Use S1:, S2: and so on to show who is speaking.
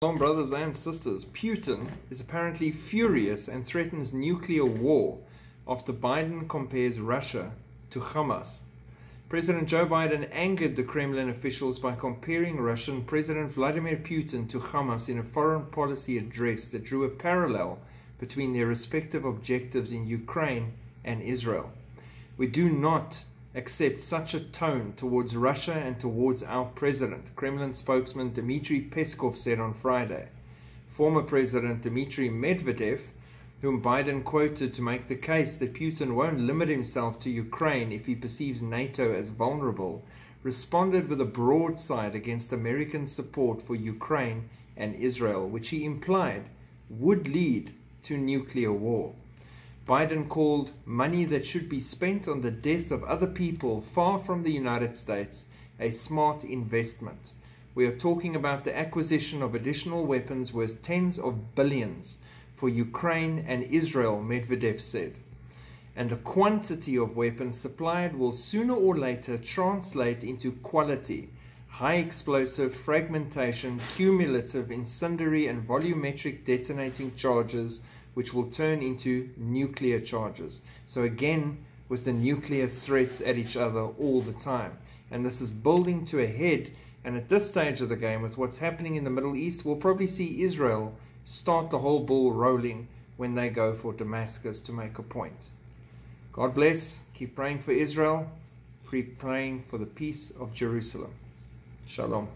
S1: Shalom, brothers and sisters. Putin is apparently furious and threatens nuclear war after Biden compares Russia to Hamas. President Joe Biden angered the Kremlin officials by comparing Russian President Vladimir Putin to Hamas in a foreign policy address that drew a parallel between their respective objectives in Ukraine and Israel. We do not accept such a tone towards Russia and towards our president, Kremlin spokesman Dmitry Peskov said on Friday. Former President Dmitry Medvedev, whom Biden quoted to make the case that Putin won't limit himself to Ukraine if he perceives NATO as vulnerable, responded with a broadside against American support for Ukraine and Israel, which he implied would lead to nuclear war. Biden called money that should be spent on the death of other people far from the United States a smart investment. We are talking about the acquisition of additional weapons worth tens of billions for Ukraine and Israel, Medvedev said. And the quantity of weapons supplied will sooner or later translate into quality, high explosive, fragmentation, cumulative, incendiary and volumetric detonating charges, which will turn into nuclear charges. So again, with the nuclear threats at each other all the time. And this is building to a head, and at this stage of the game, with what's happening in the Middle East, we'll probably see Israel start the whole ball rolling when they go for Damascus to make a point. God bless. Keep praying for Israel. Keep praying for the peace of Jerusalem. Shalom.